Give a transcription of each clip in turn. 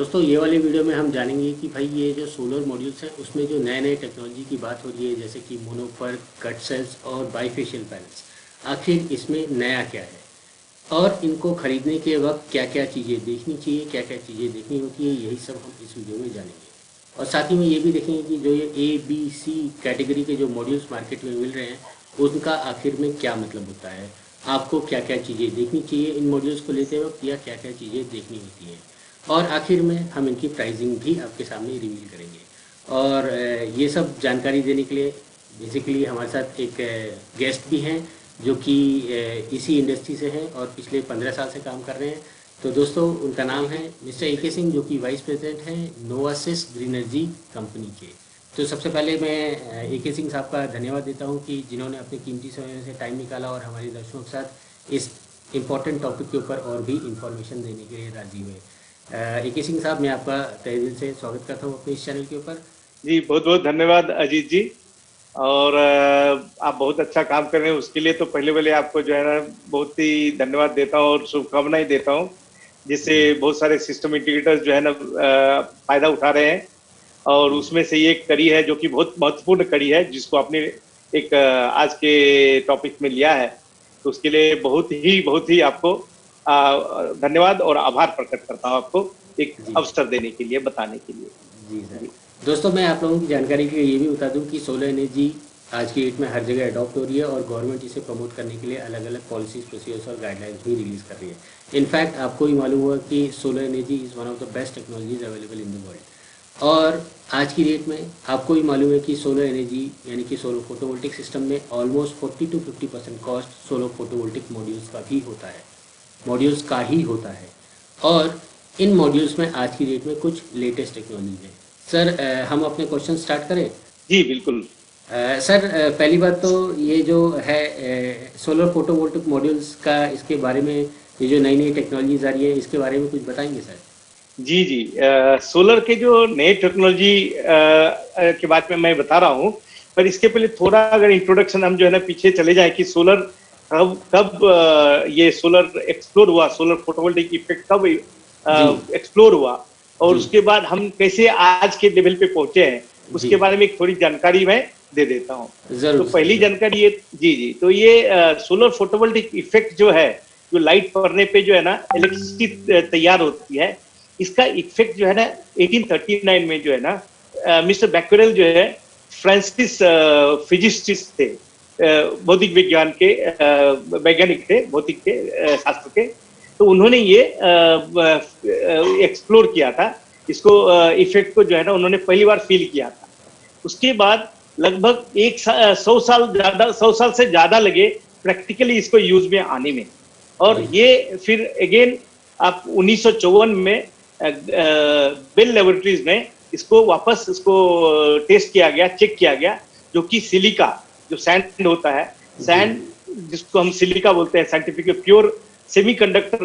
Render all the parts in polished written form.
दोस्तों ये वाली वीडियो में हम जानेंगे कि भाई ये जो सोलर मॉड्यूल्स हैं उसमें जो नए नए टेक्नोलॉजी की बात हो रही है, जैसे कि मोनोफर, कट सेल्स और बाईफेशियल पैनल्स। आखिर इसमें नया क्या है और इनको खरीदने के वक्त क्या क्या चीज़ें देखनी चाहिए, क्या क्या चीज़ें देखनी होती है, यही सब हम इस वीडियो में जानेंगे। और साथ ही में ये भी देखेंगे कि जो ये A, B, C कैटेगरी के जो मॉड्यूल्स मार्केट में मिल रहे हैं उनका आखिर में क्या मतलब होता है, आपको क्या क्या चीज़ें देखनी चाहिए इन मॉड्यूल्स को लेते वक्त, या क्या क्या चीज़ें देखनी होती हैं। और आखिर में हम इनकी प्राइसिंग भी आपके सामने रिवील करेंगे। और ये सब जानकारी देने के लिए बेसिकली हमारे साथ एक गेस्ट भी हैं जो कि इसी इंडस्ट्री से हैं और पिछले 15 साल से काम कर रहे हैं। तो दोस्तों उनका नाम है मिस्टर AK सिंह, जो कि वाइस प्रेसिडेंट हैं नोवासिस ग्रीनर्जी कंपनी के। तो सबसे पहले मैं AK सिंह साहब का धन्यवाद देता हूं कि जिन्होंने अपने कीमती समय से टाइम निकाला और हमारे दर्शकों के साथ इस इम्पोर्टेंट टॉपिक के ऊपर और भी इंफॉर्मेशन देने के लिए राजी हुए। AK सिंह साहब, मैं आपका तहे दिल से स्वागत करता हूँ अपने इस चैनल के ऊपर। जी बहुत बहुत धन्यवाद अजीत जी। और आप बहुत अच्छा काम कर रहे हैं, उसके लिए तो पहले पहले आपको जो है ना बहुत ही धन्यवाद देता हूँ और शुभकामनाएं देता हूँ, जिससे बहुत सारे सिस्टम इंटीग्रेटर्स जो है ना फायदा उठा रहे हैं। और उसमें से ये एक कड़ी है जो कि बहुत महत्वपूर्ण कड़ी है, जिसको आपने एक आज के टॉपिक में लिया है। तो उसके लिए बहुत ही आपको धन्यवाद और आभार प्रकट करता हूँ, आपको एक अवसर देने के लिए, बताने के लिए। जी सर। दोस्तों मैं आप लोगों की जानकारी के लिए ये भी बता दूं कि सोलर एनर्जी आज की डेट में हर जगह अडॉप्ट हो रही है और गवर्नमेंट इसे प्रमोट करने के लिए अलग अलग पॉलिसीज, प्रोसीजर्स और गाइडलाइंस भी रिलीज़ कर रही है। इनफैक्ट आपको ही मालूम होगा कि solar energy is one of the best technologies available in the world. और आज की डेट में आपको ही मालूम है कि सोलर एनर्जी यानी कि सोलर फोटोवोल्टिक सिस्टम में almost 40 to 50% cost solar photovoltaic modules का भी होता है, मॉड्यूल्स का ही होता है। और इन मॉड्यूल्स में आज की डेट में कुछ लेटेस्ट टेक्नोलॉजी है। सर हम अपने क्वेश्चन स्टार्ट करें? जी बिल्कुल। सर पहली बात तो ये जो है सोलर फोटोवोल्टिक मॉड्यूल्स का, इसके बारे में ये जो नई नई टेक्नोलॉजीज आ रही है इसके बारे में कुछ बताएंगे सर? जी जी, सोलर के जो नए टेक्नोलॉजी के बारे में मैं बता रहा हूँ, पर इसके पहले थोड़ा अगर इंट्रोडक्शन हम जो है ना पीछे चले जाए कि सोलर कब ये सोलर एक्सप्लोर हुआ, सोलर फोटोवोल्टिक इफेक्ट कब एक्सप्लोर हुआ और उसके बाद हम कैसे आज के लेवल पे पहुंचे हैं, उसके बारे में एक थोड़ी जानकारी मैं दे देता हूँ। तो पहली जानकारी ये तो ये सोलर फोटोवोल्टिक इफेक्ट जो है, जो लाइट पड़ने पे जो है ना इलेक्ट्रिसिटी तैयार होती है, इसका इफेक्ट जो है ना 1839 में जो है ना मिस्टर बैक्यूरेल जो है फ्रांसिस फिजिसिस्ट थे, भौतिक विज्ञान के वैज्ञानिक थे, भौतिक के शास्त्र के। तो उन्होंने ये एक्सप्लोर किया था, इसको इफेक्ट को जो है ना उन्होंने पहली बार फील किया था। उसके बाद लगभग 100 साल से ज्यादा लगे प्रैक्टिकली इसको यूज में आने में। और ये फिर अगेन आप 1954 में बेल लेबोरेटरीज में इसको वापस इसको टेस्ट किया गया, चेक किया गया, जो कि सिलिका जो सैंड होता है, सैंड जिसको हम सिलिका बोलते हैं साइंटिफिक, प्योर सेमीकंडक्टर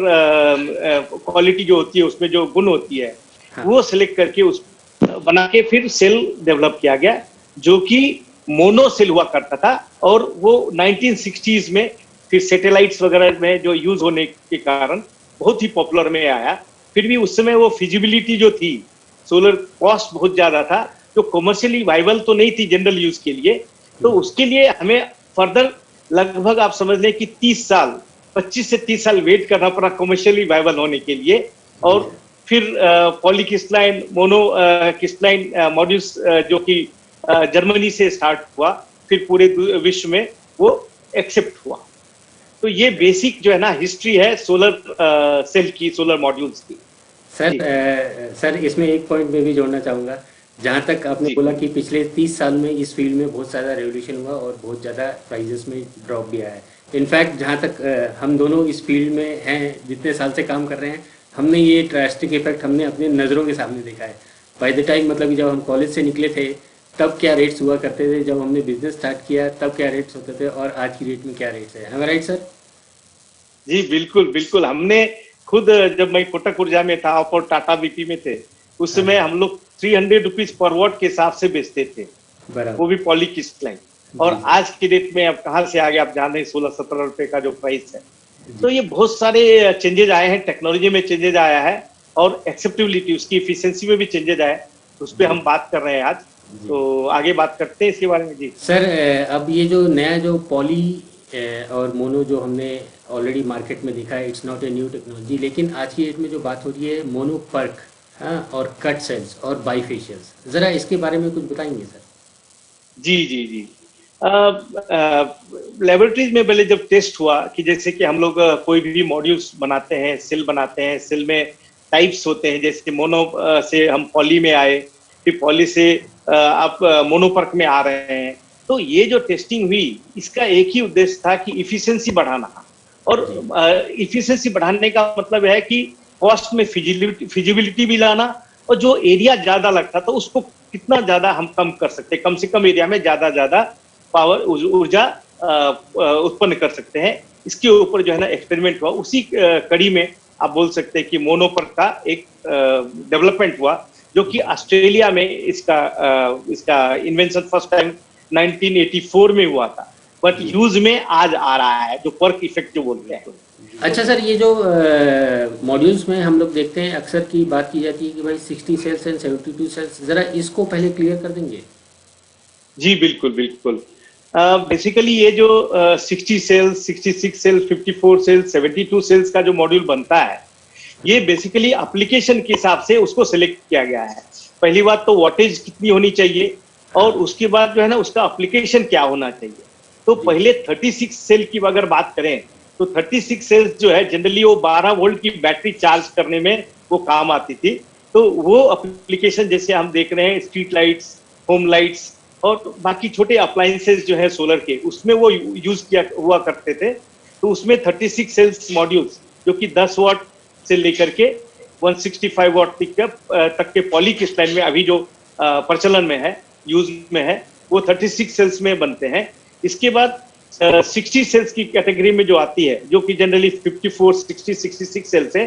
क्वालिटी जो होती है उसमें जो गुण होती है, वो सिलेक्ट करके उस बना के फिर सेल डेवलप किया गया, जो कि मोनो सेल हुआ करता था। और वो 1960s में फिर सैटेलाइट्स वगैरह में जो यूज होने के कारण बहुत ही पॉपुलर में आया। फिर भी उस समय वो फिजिबिलिटी जो थी, सोलर कॉस्ट बहुत ज्यादा था, जो कमर्शियली वाइबल तो नहीं थी जनरल यूज के लिए। तो उसके लिए हमें फर्दर लगभग आप समझ लें कि 25 से 30 साल वेट करना पड़ा कमर्शियली वाइबल होने के लिए। और फिर पॉलीक्रिस्टलाइन, मोनो क्रिस्टलाइन मॉड्यूल्स जो कि जर्मनी से स्टार्ट हुआ, फिर पूरे विश्व में वो एक्सेप्ट हुआ। तो ये बेसिक जो है ना हिस्ट्री है सोलर सेल की, सोलर मॉड्यूल्स की। सर इसमें एक पॉइंट मैं भी जोड़ना चाहूँगा। जहाँ तक आपने बोला कि पिछले 30 साल में इस फील्ड में बहुत ज़्यादा रेवोल्यूशन हुआ और बहुत ज़्यादा प्राइजेस में ड्रॉप भी आया है। इनफैक्ट जहाँ तक हम दोनों इस फील्ड में हैं, जितने साल से काम कर रहे हैं, हमने ये ड्रास्टिक इफेक्ट हमने अपने नज़रों के सामने देखा है। बाय द टाइम मतलब कि जब हम कॉलेज से निकले थे तब क्या रेट्स हुआ करते थे, जब हमने बिजनेस स्टार्ट किया तब क्या रेट्स होते थे, और आज की डेट में क्या रेट्स है। Right sir? जी बिल्कुल बिल्कुल। हमने खुद जब मैं कोटक ऊर्जा में था और टाटा बीपी में थे, उस समय हम लोग 300 रुपीज पर वॉट के हिसाब से बेचते थे, वो भी पॉलीक्रिस्टलाइन। और आज की डेट में अब कहाँ से आ गया, आप जान रहे हैं 16-17 रुपए का जो प्राइस है। तो ये बहुत सारे चेंजेज आए हैं, टेक्नोलॉजी में चेंजेज आया है। और एक्सेप्टेबिलिटी, उसकी इफिशिएंसी में भी चेंजेस आए, उस पर हम बात कर रहे हैं आज। तो आगे बात करते हैं इसके बारे में जी। सर अब ये जो नया जो पॉली और मोनो जो हमने ऑलरेडी मार्केट में देखा है, it's not a new technology, लेकिन आज की डेट में जो बात हो रही है मोनो पर्क, हाँ, और कट सेल्स और बाईफेशियल्स, ज़रा इसके बारे में कुछ बताएंगे सर? जी जी जी। लेबोरेटरीज में पहले जब टेस्ट हुआ कि जैसे कि हम लोग कोई भी मॉड्यूल्स बनाते हैं, सेल बनाते हैं, सेल में टाइप्स होते हैं, जैसे मोनो से हम पॉली में आए, फिर पॉली से आप मोनोपर्क में आ रहे हैं। तो ये जो टेस्टिंग हुई, इसका एक ही उद्देश्य था कि इफिशिएंसी बढ़ाना, और इफिशिएंसी बढ़ाने का मतलब है कि कॉस्ट में फिजिबिलिटी भी लाना, और जो एरिया ज्यादा लगता था उसको कितना ज्यादा हम कम कर सकते हैं, कम से कम एरिया में ज्यादा पावर ऊर्जा उत्पन्न कर सकते हैं। इसके ऊपर जो है ना एक्सपेरिमेंट हुआ, उसी कड़ी में आप बोल सकते हैं कि मोनोपर्क का एक डेवलपमेंट हुआ, जो कि ऑस्ट्रेलिया में इसका इन्वेंशन फर्स्ट टाइम 1984 में हुआ था, बट यूज में आज आ रहा है, जो पर्क इफेक्ट जो बोलते हैं। अच्छा सर, ये जो मॉड्यूल्स में हम लोग देखते हैं अक्सर की बात की जाती है कि भाई 60 सेल्स एंड 72 सेल्स, ज़रा इसको पहले क्लियर कर देंगे? जी बिल्कुल बिल्कुल। बेसिकली ये जो 60 सेल्स, 66 सेल्स, 54 सेल्स, 72 सेल्स का जो मॉड्यूल बनता है, ये बेसिकली एप्लीकेशन के हिसाब से उसको सिलेक्ट किया गया है। पहली बात तो वॉटेज कितनी होनी चाहिए, और उसके बाद जो है ना उसका एप्लीकेशन क्या होना चाहिए। तो पहले 36 सेल की अगर बात करें, तो 36 सेल्स जो है जनरली वो 12 वोल्ट की बैटरी चार्ज करने में वो काम आती थी। तो वो एप्लीकेशन जैसे हम देख रहे हैं, स्ट्रीट लाइट्स, होम लाइट्स और बाकी छोटे अप्लायंसेस जो है सोलर के, उसमें वो यूज किया हुआ करते थे। तो उसमें 36 सेल्स मॉड्यूल्स, जो कि 10 वाट से लेकर के 165 वाट तक के पॉली क्रिस्टलाइन में अभी जो प्रचलन में है, यूज में है, वो 36 सेल्स में बनते हैं। इसके बाद 60 सेल्स की कैटेगरी में जो आती है, जो कि जनरली 54, 60, 66 सेल्स है,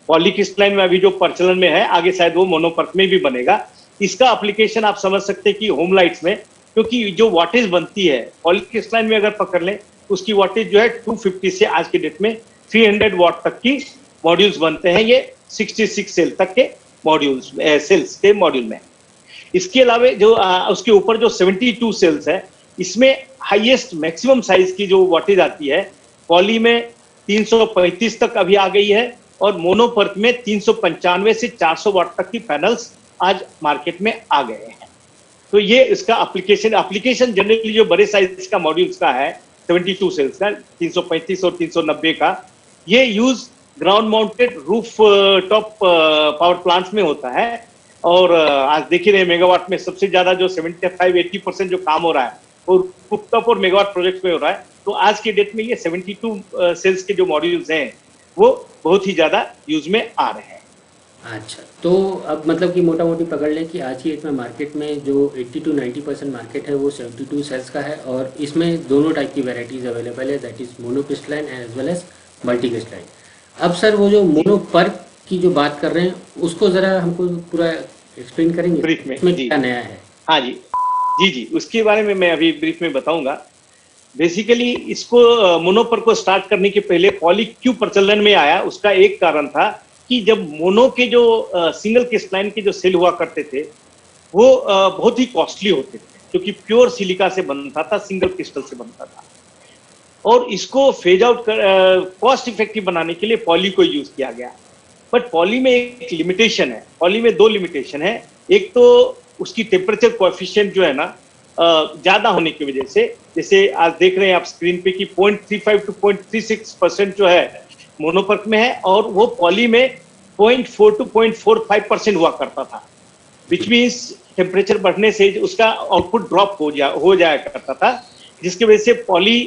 पॉली क्रिस्टलाइन में अभी जो प्रचलन में है, आगे शायद वो मोनोपर्क में भी बनेगा। इसका एप्लीकेशन आप समझ सकते हैं कि होम लाइट्स में, क्योंकि जो वाटेज बनती है पॉली क्रिस्टलाइन में अगर पकड़ लें, उसकी वाटेज जो है 250 से आज के डेट में 300 वाट तक की मॉड्यूल्स बनते हैं, ये 66 सेल तक के मॉड्यूल्स सेल्स के मॉड्यूल में। इसके अलावा जो उसके ऊपर जो 72 सेल्स है, इसमें हाईएस्ट मैक्सिमम साइज की जो वाटेज आती है, पॉली में 335 तक अभी आ गई है, और मोनोपर्क में 395 से 400 वाट तक की पैनल्स आज मार्केट में आ गए हैं। तो ये इसका एप्लीकेशन जनरली जो बड़े साइज का मॉड्यूल्स का है, 72 सेल्स का, 335 और 390 का, ये use ground mounted roof top power plants में होता है। और आज देख ही रहे मेगावाट में सबसे ज्यादा जो 75-80% जो काम हो रहा है, और रूफटॉप और मेगावाट प्रोजेक्ट में हो रहा है। तो आज के डेट में ये 72 सेल्स के जो मॉड्यूल्स हैं, वो बहुत ही ज्यादा यूज में आ रहे हैं। अच्छा, तो अब मतलब कि मोटा मोटी पकड़ लें कि आज की डेट में मार्केट में जो 80-90% मार्केट है वो 72 सेल्स का है, और इसमें दोनों टाइप की वेराइटीज़ अवेलेबल है, that is monocrystalline as well as multicrystalline. अब सर वो जो मोनोपर्क की जो बात कर रहे हैं, उसको ज़रा हमको पूरा एक्सप्लेन करेंगे, ब्रीफ में इसमें क्या नया है? हाँ जी जी जी, उसके बारे में मैं अभी ब्रीफ में बताऊंगा। बेसिकली इसको मोनोपर्क को स्टार्ट करने के पहले पॉली क्यों प्रचलन में आया, उसका एक कारण था कि जब मोनो के जो सिंगल क्रिस्टलाइन के जो सेल हुआ करते थे, वो बहुत ही कॉस्टली होते थे, क्योंकि प्योर सिलिका से बनता था, सिंगल क्रिस्टल से बनता था। और इसको फेज आउट कॉस्ट इफेक्टिव बनाने के लिए पॉली को यूज किया गया। बट पॉली में एक लिमिटेशन है, पॉली में दो लिमिटेशन है। एक तो उसकी टेम्परेचर कोएफिशिएंट जो है ना ज्यादा होने की वजह से, जैसे आज देख रहे हैं आप स्क्रीन पे कि 0.35 to 0.36% जो है मोनोपर्क में है, और वो पॉली में 0.4 to 0.45% हुआ करता था, विच मीन्स टेम्परेचर बढ़ने से उसका आउटपुट ड्रॉप हो जाया करता था, जिसकी वजह से पॉली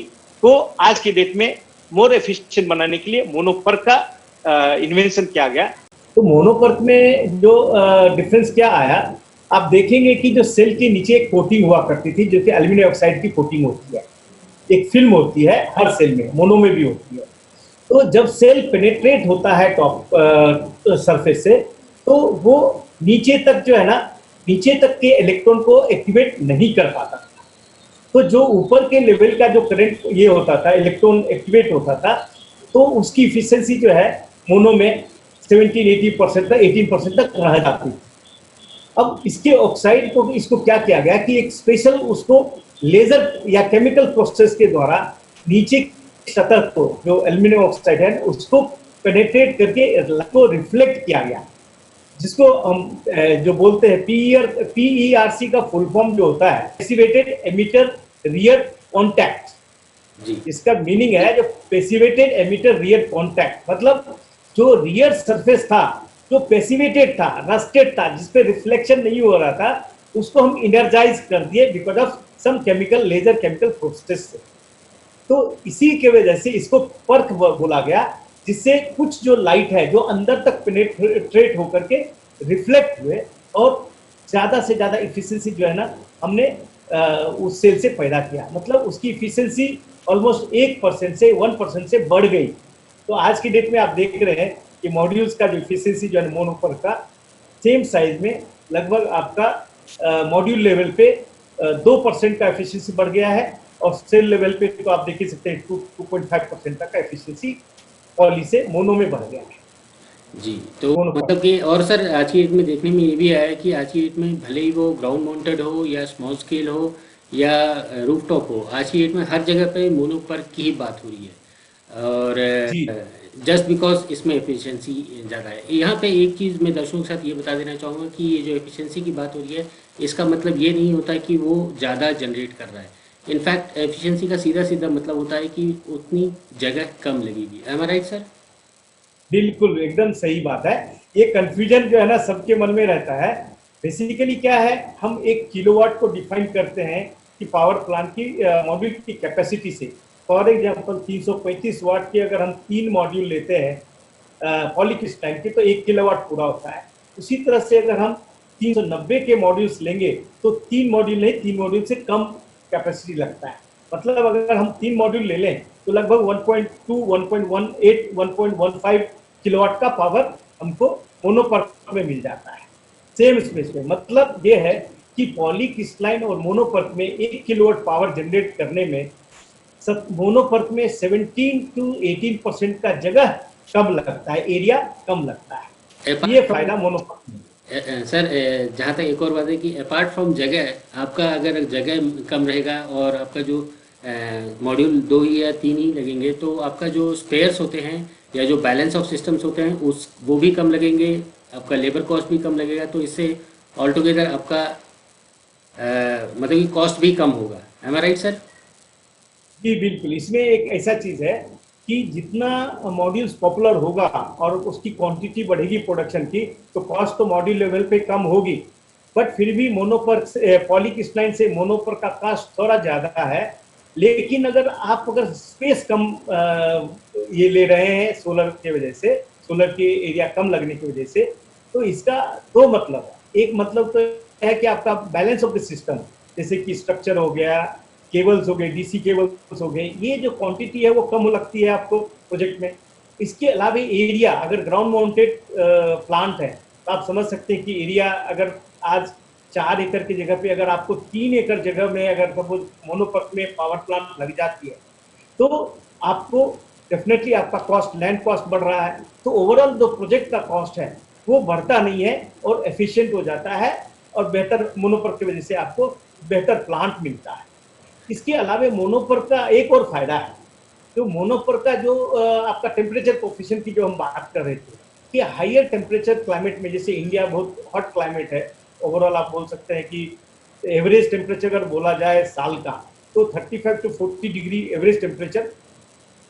को आज की डेट में मोर एफिशिएंट बनाने के लिए मोनोपर्क का इन्वेंशन किया गया। तो मोनोपर्क में जो डिफरेंस क्या आया, आप देखेंगे कि जो सेल के नीचे एक कोटिंग हुआ करती थी, जो कि एल्यूमिनियम ऑक्साइड की कोटिंग होती है, एक फिल्म होती है हर सेल में, मोनो में भी होती है। तो जब सेल पेनेट्रेट होता है टॉप सरफेस से, तो वो नीचे तक जो है ना, नीचे तक के इलेक्ट्रॉन को एक्टिवेट नहीं कर पाता। तो जो ऊपर के लेवल का जो करंट ये होता था, इलेक्ट्रॉन एक्टिवेट होता था, तो उसकी इफिशिएंसी जो है मोनो में 17-18% तक 18% तक रह जाती थी। अब इसके ऑक्साइड को इसको क्या किया गया कि एक स्पेशल उसको लेजर या केमिकल प्रोसेस के द्वारा नीचे की सतह को जो एल्यूमिनियम ऑक्साइड है उसको पेनेट्रेट करके को रिफ्लेक्ट किया गया, जिसको हम जो बोलते हैं PERC का फुल फॉर्म जो होता है पैसिवेटेड एमिटर रियर कॉन्टैक्ट। जी इसका मीनिंग है जो पैसिवेटेड एमिटर रियर कॉन्टैक्ट, मतलब जो रियर सरफेस था जो पैसिवेटेड था, रस्टेड था, जिसपे रिफ्लेक्शन नहीं हो रहा था, उसको हम इनर्जाइज कर दिए because of some chemical laser chemical process से। तो इसी के वजह से इसको पर्क बोला गया, जिससे कुछ जो लाइट है जो अंदर तक पेनेट्रेट होकर के रिफ्लेक्ट हुए और ज्यादा से ज्यादा इफिशिएंसी जो है ना हमने उस सेल से पैदा किया, मतलब उसकी इफिशिएंसी ऑलमोस्ट 1% से 1% से बढ़ गई। तो आज की डेट में आप देख रहे हैं कि मॉड्यूल्स का जो इफिशिएंसी जो है मोनोपर का सेम साइज में लगभग आपका मॉड्यूल लेवल पे 2% का एफिशिएंसी बढ़ गया है और सेल लेवल पे तो आप देख ही सकते हैं 2.5% तक का एफिशिएंसी पॉली से मोनो में बढ़ गया है। जी, तो मतलब कि और सर आज की डेट में देखने में ये भी आया है कि आज की डेट में भले ही वो ग्राउंड माउंटेड हो या स्मॉल स्केल हो या रूफटॉप हो, आज की डेट में हर जगह पे मोनोपर की ही बात हो रही है और जस्ट बिकॉज इसमें एफिशिएंसी ज़्यादा है। यहाँ पे एक चीज़ मैं दर्शकों के साथ ये बता देना चाहूँगा कि ये जो एफिशिएंसी की बात हो रही है इसका मतलब ये नहीं होता कि वो ज़्यादा जनरेट कर रहा है। इनफैक्ट एफिशिएंसी का सीधा सीधा मतलब होता है कि उतनी जगह कम लगेगी। एम आई राइट सर? बिल्कुल एकदम सही बात है। ये कंफ्यूजन जो है ना सबके मन में रहता है। बेसिकली क्या है, हम 1 किलोवाट को डिफाइन करते हैं कि पावर प्लांट की मॉड्यूल की कैपेसिटी से। फॉर एग्जांपल 335 वाट की अगर हम 3 मॉड्यूल लेते हैं पॉलीक्रिस्टलाइन के तो 1 किलोवाट पूरा होता है। उसी तरह से अगर हम 390 के मॉड्यूल्स लेंगे तो 3 मॉड्यूल नहीं, 3 मॉड्यूल से कम कैपेसिटी लगता है। मतलब अगर हम 3 मॉड्यूल ले लें तो लगभग 1.2, 1.18, 1.15 किलोवाट का पावर हमको मोनोपर्क में मिल जाता है सेम स्पेस में। मतलब ये है कि पॉलीक्रिस्टलाइन और मोनोपर्क में 1 किलोवाट पावर जनरेट करने में मोनोपर्क में 17 to 18% का जगह कम लगता है, एरिया कम लगता है। ये फायदा मोनोपर्क में। सर जहाँ तक एक और बात है कि अपार्ट फ्रॉम जगह, आपका अगर जगह कम रहेगा और आपका जो मॉड्यूल 2 ही या 3 ही लगेंगे तो आपका जो स्पेयर्स होते हैं या जो बैलेंस ऑफ सिस्टम्स होते हैं वो भी कम लगेंगे, आपका लेबर कॉस्ट भी कम लगेगा। तो इससे ऑल टुगेदर आपका मतलब कि कॉस्ट भी कम होगा। एम आई राइट सर? जी बिल्कुल। इसमें एक ऐसा चीज है कि जितना मॉड्यूल्स पॉपुलर होगा और उसकी क्वांटिटी बढ़ेगी प्रोडक्शन की तो कॉस्ट तो मॉड्यूल लेवल पे कम होगी, बट फिर भी मोनोपर पॉलीक्रिस्टलाइन से मोनोपर का कॉस्ट थोड़ा ज्यादा है। लेकिन अगर स्पेस कम ये ले रहे हैं सोलर की वजह से, सोलर के एरिया कम लगने की वजह से, तो इसका 2 मतलब है। एक मतलब तो है कि आपका बैलेंस ऑफ द सिस्टम, जैसे कि स्ट्रक्चर हो गया, केबल्स हो गए, डीसी केबल्स हो गए, ये जो क्वांटिटी है वो कम लगती है आपको प्रोजेक्ट में। इसके अलावा एरिया, अगर ग्राउंड माउंटेड प्लांट है तो आप समझ सकते हैं कि एरिया अगर आज 4 एकड़ की जगह पे अगर आपको 3 एकड़ जगह में अगर सपोज मोनोपर्क में पावर प्लांट लग जाती है तो आपको डेफिनेटली आपका कॉस्ट, लैंड कॉस्ट बढ़ रहा है। तो ओवरऑल जो प्रोजेक्ट का कॉस्ट है वो बढ़ता नहीं है और एफिशिएंट हो जाता है और बेहतर मोनोपर्क की वजह से आपको बेहतर प्लांट मिलता है। इसके अलावा मोनोपर्क का एक और फायदा है, जो मोनोपर्क का जो आपका टेम्परेचर कोफिशिएंट की जो हम बात कर रहे थे कि हाइयर टेम्परेचर क्लाइमेट में, जैसे इंडिया बहुत हॉट क्लाइमेट है, ओवरऑल आप बोल सकते हैं कि एवरेज टेम्परेचर अगर बोला जाए साल का तो 35 to 40 डिग्री एवरेज टेम्परेचर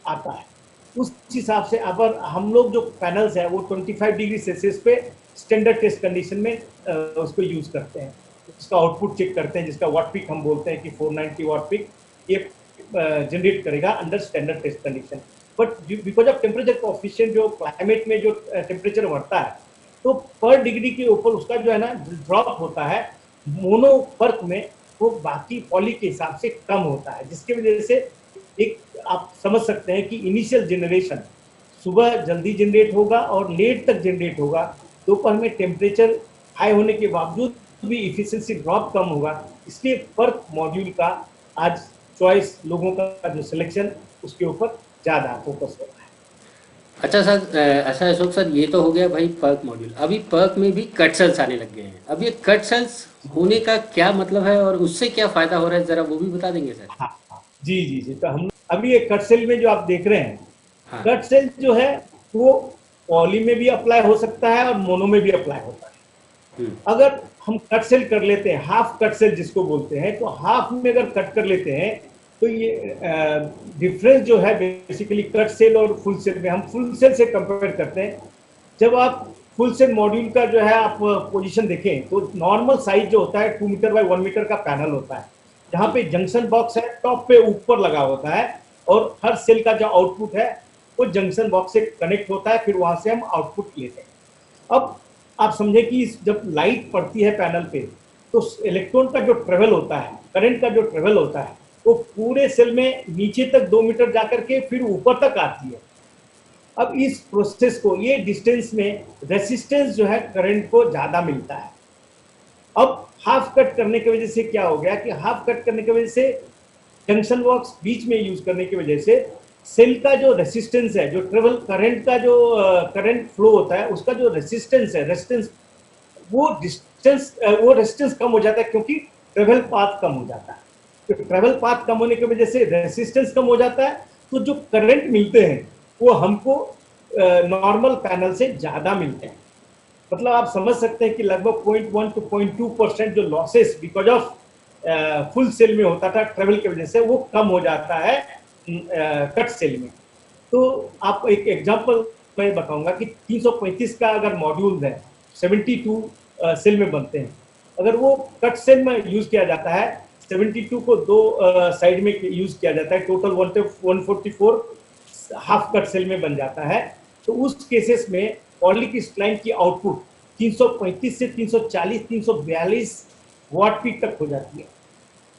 आता है। उस हिसाब से अगर हम लोग जो पैनल्स है वो 25 डिग्री सेल्सियस पे स्टैंडर्ड टेस्ट कंडीशन में उसको यूज करते हैं, उसका आउटपुट चेक करते हैं, जिसका वाट पीक हम बोलते हैं कि 490 वाट पीक ये जनरेट करेगा under standard test condition. But because of temperature coefficient, जो क्लाइमेट में जो टेम्परेचर बढ़ता है तो पर डिग्री के ऊपर उसका जो है ना ड्रॉप होता है, मोनोपर्क में वो बाकी पॉली के हिसाब से कम होता है, जिसकी वजह से एक आप समझ सकते हैं कि इनिशियल जनरेशन सुबह जल्दी जनरेट होगा और लेट तक जनरेट होगा। दोपहर में टेम्परेचर हाई होने के बावजूद भी इफिशिएंसी ड्रॉप कम होगा। इसलिए पर्क मॉड्यूल का आज चॉइस, लोगों का जो सिलेक्शन उसके ऊपर ज़्यादा फोकस हो रहा है। अच्छा सर, अच्छा अशोक सर, ये तो हो गया भाई पर्क मॉड्यूल। अभी पर्क में भी कट सेल्स आने लग गए हैं। अब ये कट सेल्स होने का क्या मतलब है और उससे क्या फायदा हो रहा है, जरा वो भी बता देंगे सर? हाँ हाँ, जी जी जी। तो हम अभी ये कट सेल में जो आप देख रहे हैं, हाँ। कट सेल जो है वो पॉली में भी अप्लाई हो सकता है और मोनो में भी अप्लाई होता है। हम्म। अगर हम कट सेल कर लेते हैं, हाफ कट सेल जिसको बोलते हैं, तो हाफ में अगर कट कर लेते हैं तो ये डिफरेंस जो है बेसिकली कट सेल और फुल सेल में, हम फुल सेल से कंपेयर करते हैं। जब आप फुल सेल मॉड्यूल का जो है आप पोजीशन देखें तो नॉर्मल साइज जो होता है 2 मीटर बाय 1 मीटर का पैनल होता है, जहां पे जंक्शन बॉक्स है टॉप पे ऊपर लगा होता है, और हर सेल का जो आउटपुट है वो जंक्शन बॉक्स से कनेक्ट होता है, फिर वहां से हम आउटपुट लेते हैं। अब आप समझे कि जब लाइट पड़ती है पैनल पे तो इलेक्ट्रॉन का जो ट्रेवल होता है, करंट का जो ट्रेवल होता है, वो पूरे सेल में नीचे तक 2 मीटर जाकर के फिर ऊपर तक आती है। अब इस प्रोसेस को, ये डिस्टेंस में रेसिस्टेंस जो है करंट को ज्यादा मिलता है। अब हाफ कट करने की वजह से क्या हो गया कि हाफ कट करने की वजह से जंक्शन बॉक्स बीच में यूज करने की वजह से सेल का जो रेसिस्टेंस है, जो ट्रेवल करंट का जो करंट फ्लो होता है उसका जो रेसिस्टेंस है, रेसिस्टेंस वो रेसिस्टेंस कम हो जाता है, क्योंकि ट्रेवल पाथ कम हो जाता है। तो ट्रेवल पाथ कम होने की वजह से रेसिस्टेंस कम हो जाता है, तो जो करंट मिलते हैं वो हमको नॉर्मल पैनल से ज्यादा मिलते हैं। मतलब आप समझ सकते हैं कि लगभग 0.1 to 0.2% जो losses because of full cell में होता था ट्रेवल की वजह से, वो कम हो जाता है कट सेल में। तो आप एक एग्जांपल मैं बताऊंगा कि 335 का अगर मॉड्यूल है, 72 सेल में बनते हैं, अगर वो कट सेल में यूज किया जाता है, 72 को दो साइड में यूज किया जाता है, टोटल 144 हाफ कट सेल में बन जाता है। तो उस केसेस में पॉलीक्रिस्टलाइन की आउटपुट 335 से 340 342 वाट पीक तक हो जाती है।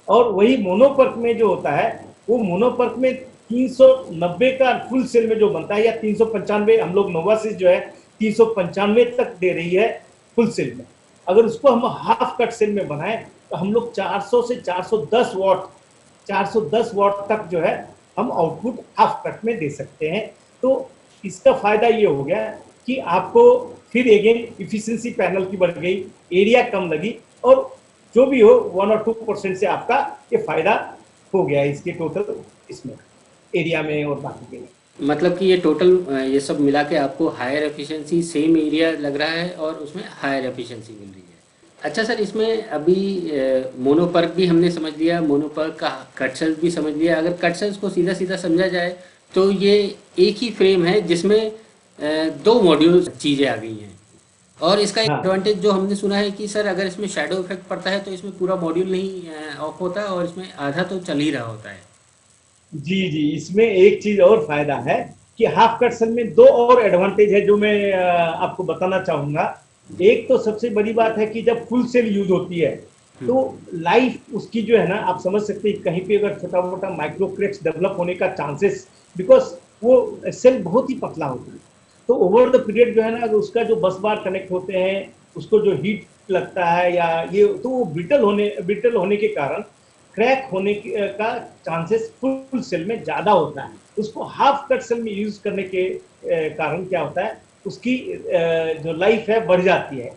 और वही मोनोपर्क में जो होता है, वो मोनोपर्क में 390 का फुल सेल में जो बनता है, या 395, हम लोग नोवासिस जो है 395 तक दे रही है फुल सेल में। अगर उसको हम हाफ कट सेल में बनाए तो हम लोग 400 से 410 वाट तक जो है हम आउटपुट हाफ कट में दे सकते हैं। तो इसका फायदा ये हो गया कि आपको फिर अगेन इफिशिएंसी पैनल की बढ़ गई, एरिया कम लगी, और जो भी हो 1 और 2% से आपका ये फायदा हो गया इसके टोटल इसमें एरिया में और बाकी के में। मतलब कि ये टोटल ये सब मिला के आपको हायर एफिशिएंसी, सेम एरिया लग रहा है और उसमें हायर एफिशिएंसी मिल रही है। अच्छा सर, इसमें अभी मोनोपर्क भी हमने समझ लिया, मोनोपर्क का कट सेल्स भी समझ लिया। अगर कट सेल्स को सीधा सीधा समझा जाए तो ये एक ही फ्रेम है जिसमें दो मॉड्यूल चीज़ें आ गई हैं। और इसका एक हाँ एडवांटेज जो हमने सुना है कि सर अगर इसमें शैडो इफेक्ट पड़ता है तो इसमें पूरा मॉड्यूल नहीं ऑफ होता और इसमें आधा तो चल ही रहा होता है। जी जी, इसमें एक चीज और फायदा है कि हाफ कट सेल में दो और एडवांटेज है जो मैं आपको बताना चाहूंगा। एक तो सबसे बड़ी बात है कि जब फुल सेल यूज होती है तो लाइफ उसकी जो है ना, आप समझ सकते हैं कहीं पे अगर छोटा मोटा माइक्रो क्रैक्स डेवलप होने का चांसेस, बिकॉज वो सेल बहुत ही पतला होता है, तो ओवर द पीरियड जो है ना, उसका जो बस बार कनेक्ट होते हैं, उसको जो हीट लगता है या ये, तो वो ब्रिटल होने के कारण क्रैक होने का चांसेस फुल सेल में ज्यादा होता है। उसको हाफ कट सेल में यूज करने के कारण क्या होता है, उसकी जो लाइफ है बढ़ जाती है।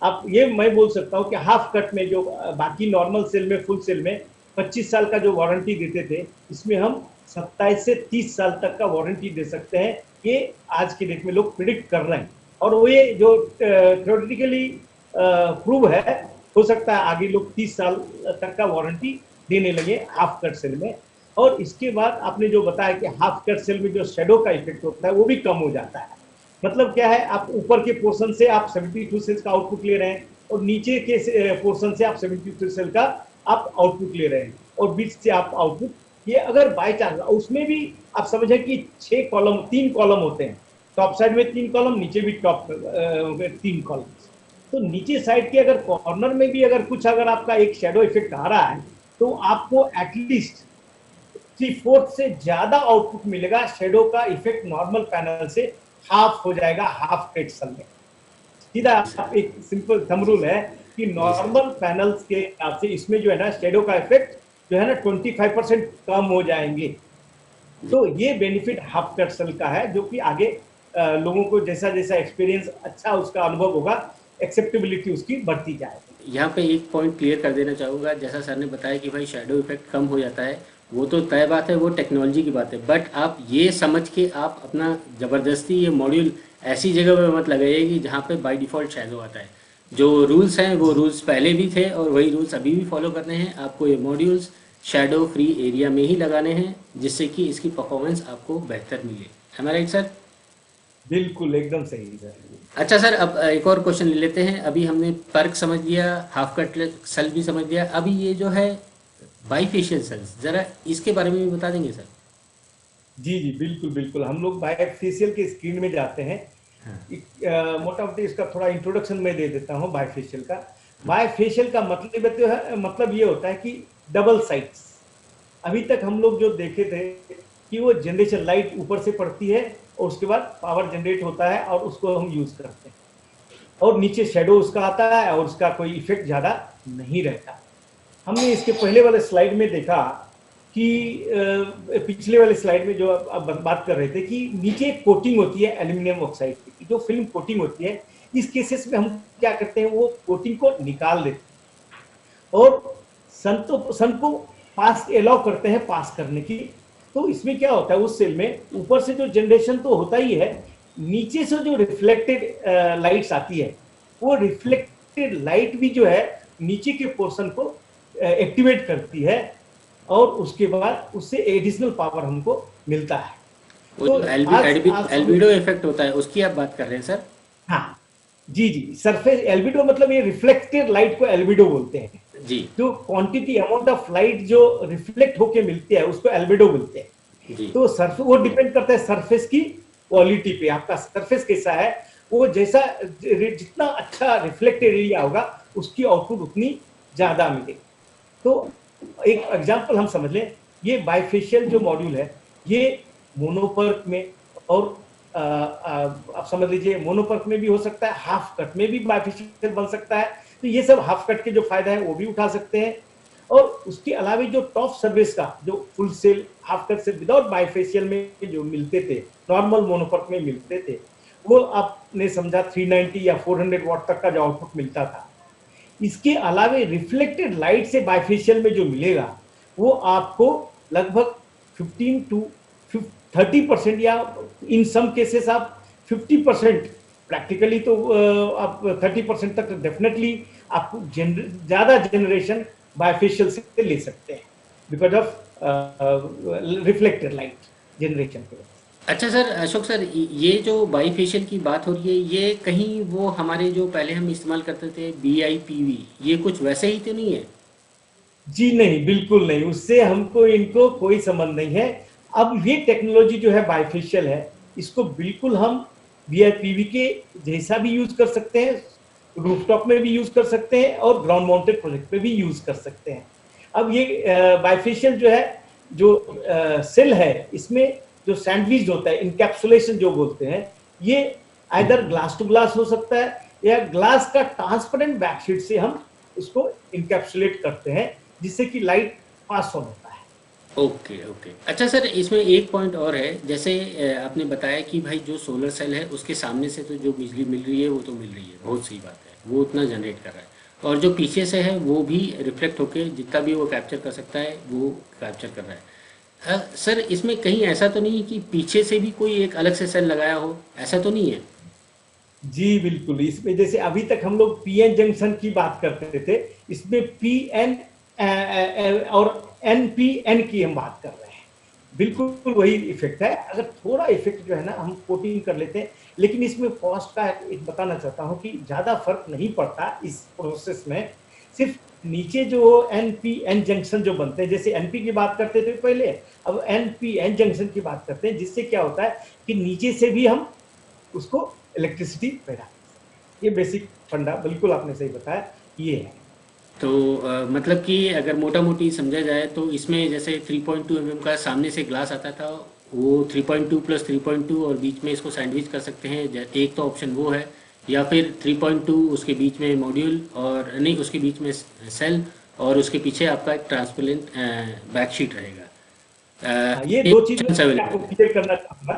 आप ये मैं बोल सकता हूँ कि हाफ कट में जो बाकी नॉर्मल सेल में, फुल सेल में 25 साल का जो वारंटी देते थे, इसमें हम 27 से 30 साल तक का वारंटी दे सकते हैं। ये आज की डेट में लोग प्रिडिक्ट कर रहे हैं, और वो ये जो थ्योरेटिकली प्रूव है, हो सकता है आगे लोग 30 साल तक का वारंटी देने लगे हाफ कट सेल में। और इसके बाद आपने जो बताया कि हाफ कट सेल में जो शेडो का इफेक्ट होता है वो भी कम हो जाता है। मतलब क्या है, आप ऊपर के पोर्शन से आप 72 सेल्स का आउटपुट ले रहे हैं, और नीचे के पोर्शन से आप 72 सेल का आप आउटपुट ले रहे हैं, और बीच से आप आउटपुट, ये अगर बाई चांस उसमें भी आप समझे कि 6 कॉलम, 3 कॉलम होते हैं, टॉप साइड में 3 कॉलम, नीचे भी टॉप 3 कॉलम। तो नीचे साइड के अगर कॉर्नर में भी अगर कुछ अगर आपका एक शेडो इफेक्ट आ रहा है तो आपको एटलीस्ट 3/4 से ज्यादा आउटपुट मिलेगा। शेडो का इफेक्ट नॉर्मल पैनल से हाफ हो जाएगा हाफ कट सेल में। सीधा एक सिंपल थंब रूल है कि जी सर। नॉर्मल पैनल्स के हिसाब से इसमें जो है ना, शेडो का इफेक्ट जो है ना 25% कम हो जाएंगे। तो ये बेनिफिट हाफ कट सेल का है, जो कि आगे लोगों को जैसा जैसा एक्सपीरियंस अच्छा उसका अनुभव होगा, एक्सेप्टेबिलिटी उसकी बढ़ती जाएगी। यहाँ पे एक पॉइंट क्लियर कर देना चाहूँगा, जैसा सर ने बताया कि भाई शेडो इफेक्ट कम हो जाता है, वो तो तय बात है, वो टेक्नोलॉजी की बात है, बट आप ये समझ के आप अपना ज़बरदस्ती ये मॉड्यूल ऐसी जगह पे मत लगाइए कि जहाँ पे बाय डिफ़ॉल्ट शेडो आता है। जो रूल्स हैं वो रूल्स पहले भी थे और वही रूल्स अभी भी फॉलो करने हैं। आपको ये मॉड्यूल्स शेडो फ्री एरिया में ही लगाने हैं, जिससे कि इसकी परफॉर्मेंस आपको बेहतर मिले। एम आई राइट सर? बिल्कुल एकदम सही सर। अच्छा सर, अब एक और क्वेश्चन ले लेते हैं। अभी हमने पर्क समझ लिया, हाफ कट सेल भी समझ लिया, अभी ये जो है बाईफेशियल सेल्स, ज़रा इसके बारे में भी बता देंगे सर? जी जी बिल्कुल बिल्कुल, हम लोग बायफेशियल के स्क्रीन में जाते हैं। मोटा मोटी इसका थोड़ा इंट्रोडक्शन मैं दे देता हूँ बायफेशियल का। बायफेशियल का मतलब ये होता है कि डबल साइड्स। अभी तक हम लोग जो देखे थे कि वो जनरेशन लाइट ऊपर से पड़ती है और उसके बाद पावर जनरेट होता है और उसको हम यूज करते हैं, और नीचे शेडो उसका आता है और उसका कोई इफेक्ट ज्यादा नहीं रहता। हमने इसके पहले वाले स्लाइड में देखा कि पिछले वाले स्लाइड में जो आप बात कर रहे थे कि नीचे एक कोटिंग होती है एल्यूमिनियम ऑक्साइड की, जो फिल्म कोटिंग होती है। इस केसेस में हम क्या करते हैं, वो कोटिंग को निकाल देते हैं और सन को पास अलाउ करते हैं पास करने की। तो इसमें क्या होता है, उस सेल में ऊपर से जो जनरेशन तो होता ही है, नीचे से जो रिफ्लेक्टेड लाइट्स आती है, वो रिफ्लेक्टेड लाइट भी जो है नीचे के पोर्शन को एक्टिवेट करती है और उसके बाद उससे एडिशनल पावर हमको मिलता है। वो तो जो एल्बिडो इफेक्ट होता है उसकी आप बात कर रहे हैं सर? हाँ जी जी, सरफेस एल्बिडो मतलब ये रिफ्लेक्टेड लाइट को एल्बिडो बोलते हैं जी जो क्वांटिटी अमाउंट ऑफ लाइट जो रिफ्लेक्ट होके मिलती है उसको एल्बिडो बोलते हैं। जी तो सरफेस वो डिपेंड करता है सरफेस की क्वालिटी पे, आपका सरफेस कैसा है, वो जैसा जितना अच्छा रिफ्लेक्टेड एरिया होगा उसकी आउटपुट उतनी ज्यादा मिलेगी। तो एक एग्जांपल हम समझ लें, ये बाइफेशियल जो मॉड्यूल है ये मोनोपर्क में और आप समझ लीजिए मोनोपर्क में भी हो सकता है, हाफ कट में भी बाइफेशियल बन सकता है। तो ये सब हाफ कट के जो फायदा है वो भी उठा सकते हैं। और उसके अलावा जो टॉप सर्विस का जो फुल सेल हाफ कट से विदाउट बाइफेशियल में जो मिलते थे, नॉर्मल मोनोपर्क में मिलते थे, वो आपने समझा 390 या 400 वॉट तक का जो आउटपुट मिलता था। इसके अलावा रिफ्लेक्टेड लाइट से बाइफेशियल में जो मिलेगा वो आपको लगभग 15 to 30% या इन सम केसेस आप 50%, प्रैक्टिकली तो आप 30% तक डेफिनेटली आप ज्यादा जनरेशन बाइफेशियल से ले सकते हैं because of reflected light generation के। अच्छा सर, अशोक सर, ये जो बाईफेशियल की बात हो रही है, ये कहीं वो हमारे जो पहले हम इस्तेमाल करते थे BIPV, ये कुछ वैसे ही तो नहीं है? जी नहीं, बिल्कुल नहीं, उससे हमको इनको कोई संबंध नहीं है। अब ये टेक्नोलॉजी जो है बाइफेशियल है, इसको बिल्कुल हम BIPV के जैसा भी यूज कर सकते हैं, रूफटॉप में भी यूज कर सकते हैं और ग्राउंड माउंटेड प्रोजेक्ट पे भी यूज कर सकते हैं। अब ये बाइफेशियल जो है, जो सेल है, इसमें जो सैंडविच होता है, इनकैप्सुलेशन जो बोलते हैं, ये आइदर ग्लास टू ग्लास हो सकता है या ग्लास का ट्रांसपेरेंट बैकशीट से हम उसको इनकैप्सुलेट करते हैं जिससे कि लाइट पास ऑन होता है। Okay okay. अच्छा सर, इसमें एक पॉइंट और है, जैसे आपने बताया कि भाई जो सोलर सेल है उसके सामने से तो जो बिजली मिल रही है वो तो मिल रही है, बहुत सही बात है, वो उतना जनरेट कर रहा है, और जो पीछे से है वो भी रिफ्लेक्ट होके जितना भी वो कैप्चर कर सकता है वो कैप्चर कर रहा है। सर, इसमें कहीं ऐसा तो नहीं कि पीछे से भी कोई एक अलग से सेल लगाया हो, ऐसा तो नहीं है? जी बिल्कुल, इसमें जैसे अभी तक हम लोग PN जंक्शन की बात करते थे, इसमें PN और NPN की हम बात कर रहे हैं, बिल्कुल वही इफेक्ट है। अगर थोड़ा इफेक्ट जो है ना हम कोटिंग कर लेते हैं, लेकिन इसमें कॉस्ट का एक बताना चाहता हूं कि ज्यादा फर्क नहीं पड़ता इस प्रोसेस में। सिर्फ नीचे जो NPN जंक्शन जो बनते हैं, जैसे NP की बात करते थे पहले, अब NPN जंक्शन की बात करते हैं, जिससे क्या होता है कि नीचे से भी हम उसको इलेक्ट्रिसिटी पैदा, ये बेसिक फंडा बिल्कुल आपने सही बताया, ये है। तो मतलब कि अगर मोटा मोटी समझा जाए तो इसमें जैसे 3.2 mm का सामने से ग्लास आता था, वो 3.2 + 3.2 और बीच में इसको सैंडविच कर सकते हैं, एक तो ऑप्शन वो है, या फिर 3.2 उसके बीच में मॉड्यूल, और नहीं उसके बीच में सेल, और उसके पीछे आपका एक ट्रांसपेरेंट बैकशीट रहेगा। ये दो चीज आपको क्लियर करना चाहूंगा,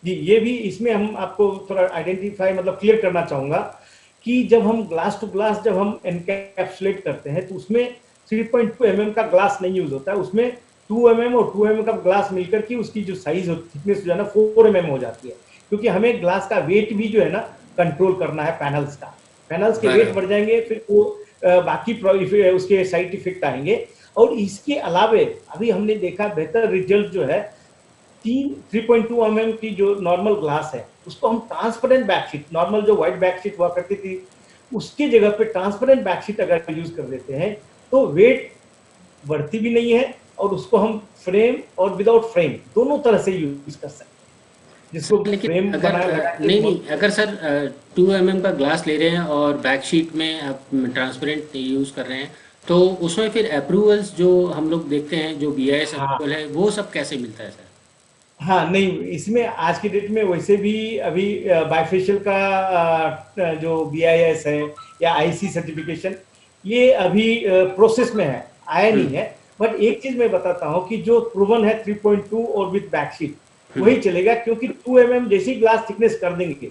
जी, ये भी इसमें हम आपको थोड़ा आइडेंटिफाई मतलब क्लियर करना चाहूंगा कि जब हम ग्लास टू ग्लास जब हम एनकैप्सुलेट करते हैं तो उसमें 3.2 mm का ग्लास नहीं यूज होता है, उसमें 2 mm और 2 mm का ग्लास मिलकर के उसकी जो साइज थिकनेस जो है ना 4 mm हो जाती है, क्योंकि हमें ग्लास का वेट भी जो है ना कंट्रोल करना है। पैनल्स का, पैनल्स के वेट बढ़ जाएंगे, फिर वो बाकी उसके साइड इफेक्ट आएंगे। और इसके अलावे अभी हमने देखा बेहतर रिजल्ट जो है 3.2 mm की जो नॉर्मल ग्लास है उसको हम ट्रांसपेरेंट बैकशीट, नॉर्मल जो व्हाइट बैकशीट हुआ करती थी उसकी जगह पे ट्रांसपेरेंट बैकशीट अगर यूज कर देते हैं तो वेट बढ़ती भी नहीं है और उसको हम फ्रेम और विदाउट फ्रेम दोनों तरह से यूज कर सकते हैं, जिसको लेकिन फ्रेम अगर बना लगा के नहीं, अगर सर 2 mm का ग्लास ले रहे हैं और बैक शीट में आप ट्रांसपेरेंट यूज़ कर रहे हैं, तो उसमें फिर अप्रूवल्स जो हम लोग देखते हैं, जो BIS हाँ अप्रूवल है, वो सब कैसे मिलता है सर? हाँ, नहीं इसमें आज की डेट में वैसे भी अभी बाइफेशियल का जो BIS है या IC सर्टिफिकेशन ये अभी प्रोसेस में है, आया नहीं है। बट एक चीज मैं बताता हूँ कि जो प्रूवन है 3.2 और विद बैकशीट वही चलेगा, क्योंकि 2 mm जैसी ग्लास थिकनेस कर देंगे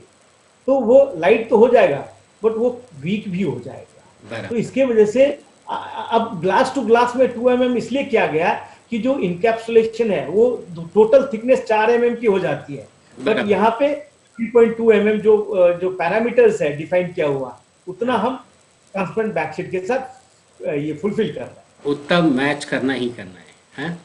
तो वो लाइट तो हो जाएगा बट वो वीक भी हो जाएगा। तो इसके वजह से अब ग्लास टू ग्लास में 2 mm इसलिए किया गया कि जो इनकैप्सुलेशन है वो टोटल थिकनेस 4 mm की हो जाती है, बट यहाँ पे 3.2 mm जो पैरामीटर्स है डिफाइन किया हुआ उतना हम ट्रांसपेरेंट बैकशीट के साथ ये फुलफिल कर रहे हैं। उतना मैच करना ही करना है, हैं?